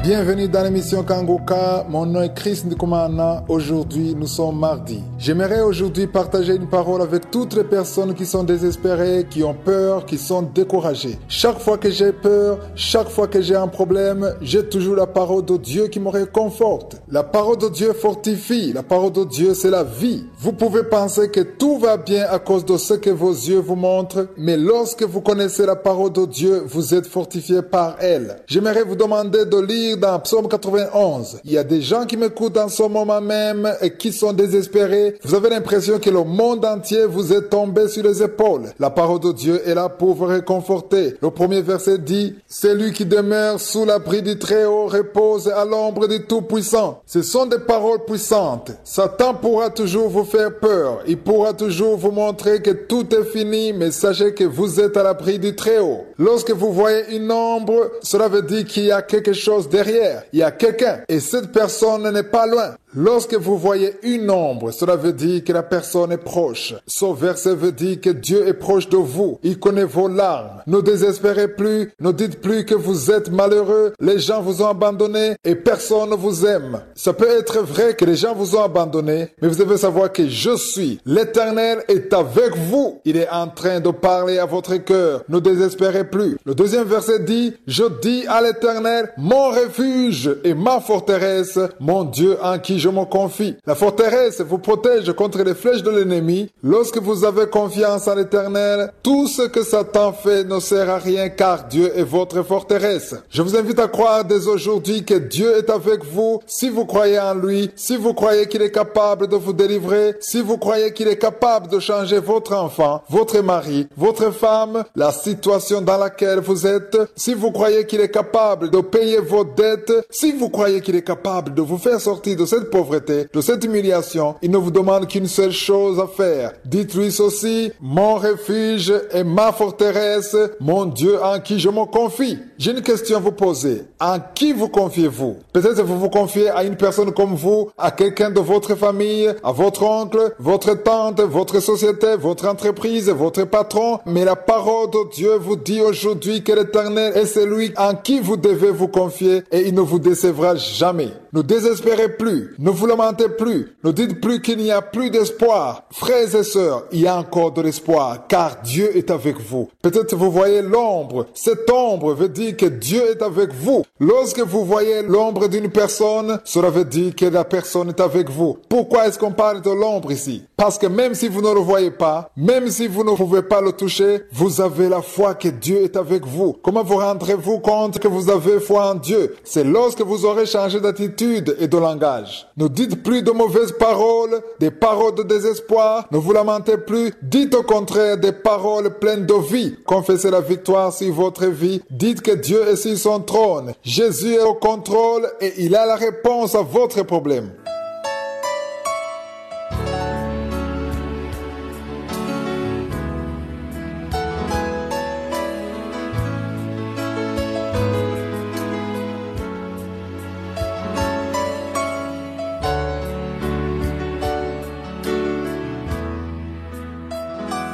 Bienvenue dans l'émission Kangoka. Mon nom est Chris Ndikumana. Aujourd'hui, nous sommes mardi. J'aimerais aujourd'hui partager une parole avec toutes les personnes qui sont désespérées, qui ont peur, qui sont découragées. Chaque fois que j'ai peur, chaque fois que j'ai un problème, j'ai toujours la parole de Dieu qui me réconforte. La parole de Dieu fortifie. La parole de Dieu, c'est la vie. Vous pouvez penser que tout va bien à cause de ce que vos yeux vous montrent, mais lorsque vous connaissez la parole de Dieu, vous êtes fortifié par elle. J'aimerais vous demander de lire dans Psaume 91. Il y a des gens qui m'écoutent en ce moment même et qui sont désespérés. Vous avez l'impression que le monde entier vous est tombé sur les épaules. La parole de Dieu est là pour vous réconforter. Le premier verset dit: celui qui demeure sous l'abri du Très-Haut repose à l'ombre du Tout-Puissant. Ce sont des paroles puissantes. Satan pourra toujours vous faire peur. Il pourra toujours vous montrer que tout est fini, mais sachez que vous êtes à l'abri du Très-Haut. Lorsque vous voyez une ombre, cela veut dire qu'il y a quelque chose derrière. Il y a quelqu'un et cette personne n'est pas loin. Lorsque vous voyez une ombre, cela veut dire que la personne est proche. Ce verset veut dire que Dieu est proche de vous. Il connaît vos larmes. Ne désespérez plus. Ne dites plus que vous êtes malheureux. Les gens vous ont abandonné et personne ne vous aime. Ça peut être vrai que les gens vous ont abandonné, mais vous devez savoir que je suis. L'Éternel est avec vous. Il est en train de parler à votre cœur. Ne désespérez plus. Le deuxième verset dit: je dis à l'Éternel, mon refuge et ma forteresse, mon Dieu en qui je me confie. La forteresse vous protège contre les flèches de l'ennemi. Lorsque vous avez confiance en l'Éternel, tout ce que Satan fait ne sert à rien car Dieu est votre forteresse. Je vous invite à croire dès aujourd'hui que Dieu est avec vous. Si vous croyez en lui, si vous croyez qu'il est capable de vous délivrer, si vous croyez qu'il est capable de changer votre enfant, votre mari, votre femme, la situation dans laquelle vous êtes, si vous croyez qu'il est capable de payer vos dettes, si vous croyez qu'il est capable de vous faire sortir de cette pauvreté, de cette humiliation, il ne vous demande qu'une seule chose à faire. Dites-lui ceci: mon refuge et ma forteresse, mon Dieu en qui je me confie. J'ai une question à vous poser. En qui vous confiez-vous? Peut-être vous vous confiez à une personne comme vous, à quelqu'un de votre famille, à votre oncle, votre tante, votre société, votre entreprise, votre patron, mais la parole de Dieu vous dit aujourd'hui que l'Éternel est celui en qui vous devez vous confier et il ne vous décevra jamais. Ne désespérez plus, ne vous lamentez plus, ne dites plus qu'il n'y a plus d'espoir. Frères et sœurs, il y a encore de l'espoir car Dieu est avec vous. Peut-être vous voyez l'ombre. Cette ombre veut dire que Dieu est avec vous. Lorsque vous voyez l'ombre d'une personne, cela veut dire que la personne est avec vous. Pourquoi est-ce qu'on parle de l'ombre ici? Parce que même si vous ne le voyez pas, même si vous ne pouvez pas le toucher, vous avez la foi que Dieu est avec vous. Comment vous rendrez-vous compte que vous avez foi en Dieu? C'est lorsque vous aurez changé d'attitude et de langage. Ne dites plus de mauvaises paroles, des paroles de désespoir. Ne vous lamentez plus. Dites au contraire des paroles pleines de vie. Confessez la victoire sur votre vie. Dites que Dieu est sur son trône. Jésus est au contrôle et il a la réponse à votre problème.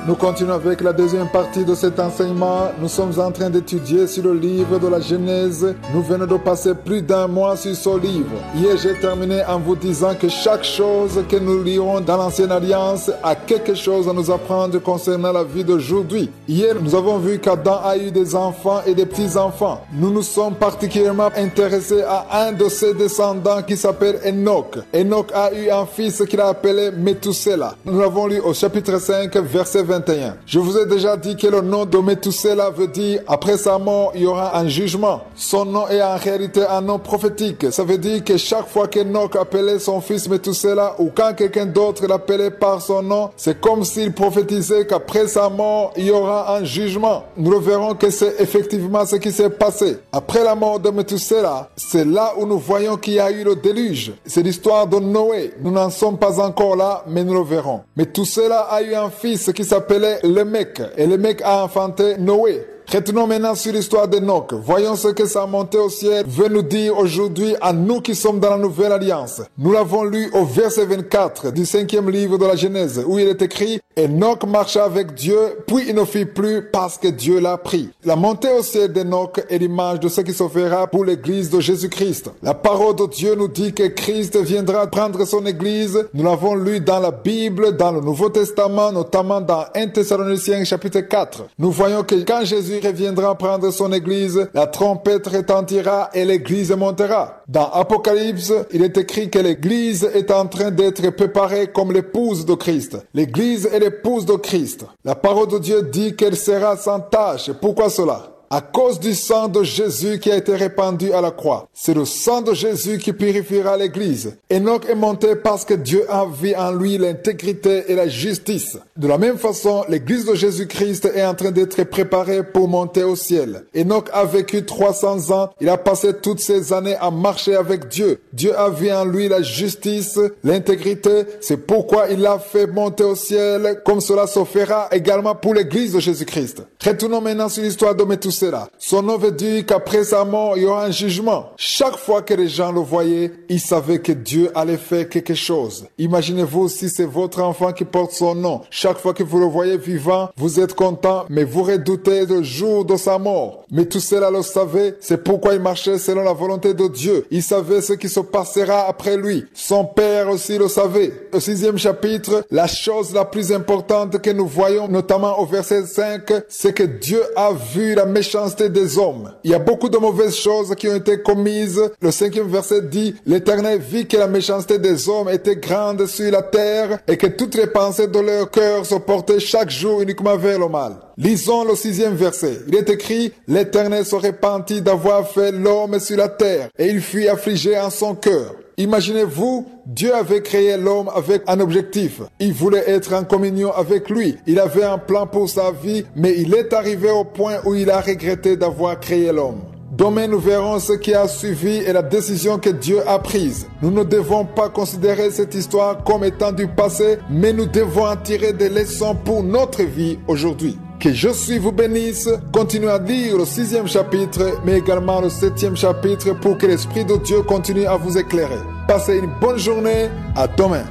Nous continuons avec la deuxième partie de cet enseignement. Nous sommes en train d'étudier sur le livre de la Genèse. Nous venons de passer plus d'un mois sur ce livre. Hier, j'ai terminé en vous disant que chaque chose que nous lirons dans l'Ancienne Alliance a quelque chose à nous apprendre concernant la vie d'aujourd'hui. Hier, nous avons vu qu'Adam a eu des enfants et des petits-enfants. Nous nous sommes particulièrement intéressés à un de ses descendants qui s'appelle Enoch. Enoch a eu un fils qu'il a appelé Méthusela. Nous l'avons lu au chapitre 5, verset 21. Je vous ai déjà dit que le nom de Méthusela veut dire après sa mort, il y aura un jugement. Son nom est en réalité un nom prophétique. Ça veut dire que chaque fois qu'Enoch appelait son fils Méthusela ou quand quelqu'un d'autre l'appelait par son nom, c'est comme s'il prophétisait qu'après sa mort, il y aura un jugement. Nous le verrons que c'est effectivement ce qui s'est passé. Après la mort de Méthusela, c'est là où nous voyons qu'il y a eu le déluge. C'est l'histoire de Noé. Nous n'en sommes pas encore là, mais nous le verrons. Méthusela a eu un fils qui s'appelait Lémec. Et Lémec a enfanté Noé. Retournons maintenant sur l'histoire d'Enoch. Voyons ce que sa montée au ciel veut nous dire aujourd'hui à nous qui sommes dans la nouvelle alliance. Nous l'avons lu au verset 24 du 5e livre de la Genèse, où il est écrit « Enoch marcha avec Dieu, puis il ne fit plus parce que Dieu l'a pris ». La montée au ciel d'Enoch est l'image de ce qui se fera pour l'église de Jésus-Christ. La parole de Dieu nous dit que Christ viendra prendre son église. Nous l'avons lu dans la Bible, dans le Nouveau Testament, notamment dans 1 Thessaloniciens chapitre 4. Nous voyons que quand Jésus reviendra prendre son église, la trompette retentira et l'église montera. Dans Apocalypse, il est écrit que l'église est en train d'être préparée comme l'épouse de Christ. L'église est l'épouse de Christ. La parole de Dieu dit qu'elle sera sans tache. Pourquoi cela? À cause du sang de Jésus qui a été répandu à la croix. C'est le sang de Jésus qui purifiera l'église. Enoch est monté parce que Dieu a vu en lui l'intégrité et la justice. De la même façon, l'église de Jésus-Christ est en train d'être préparée pour monter au ciel. Enoch a vécu 300 ans. Il a passé toutes ces années à marcher avec Dieu. Dieu a vu en lui la justice, l'intégrité. C'est pourquoi il l'a fait monter au ciel, comme cela se fera également pour l'église de Jésus-Christ. Retournons maintenant sur l'histoire de Méthusela. Son nom veut dire qu'après sa mort, il y aura un jugement. Chaque fois que les gens le voyaient, ils savaient que Dieu allait faire quelque chose. Imaginez-vous si c'est votre enfant qui porte son nom. Chaque fois que vous le voyez vivant, vous êtes content, mais vous redoutez le jour de sa mort. Mais tout cela le savait, c'est pourquoi il marchait selon la volonté de Dieu. Il savait ce qui se passera après lui. Son père aussi le savait. Au 6e chapitre, la chose la plus importante que nous voyons, notamment au verset 5, c'est que Dieu a vu la méchanceté des hommes. Il y a beaucoup de mauvaises choses qui ont été commises. Le 5e verset dit, l'Éternel vit que la méchanceté des hommes était grande sur la terre et que toutes les pensées de leur cœur se portaient chaque jour uniquement vers le mal. Lisons le 6e verset. Il est écrit, l'Éternel se repentit d'avoir fait l'homme sur la terre et il fut affligé en son cœur. Imaginez-vous, Dieu avait créé l'homme avec un objectif. Il voulait être en communion avec lui. Il avait un plan pour sa vie, mais il est arrivé au point où il a regretté d'avoir créé l'homme. Demain, nous verrons ce qui a suivi et la décision que Dieu a prise. Nous ne devons pas considérer cette histoire comme étant du passé, mais nous devons en tirer des leçons pour notre vie aujourd'hui. Que Jésus vous bénisse. Continuez à lire le 6e chapitre, mais également le 7e chapitre pour que l'Esprit de Dieu continue à vous éclairer. Passez une bonne journée. À demain.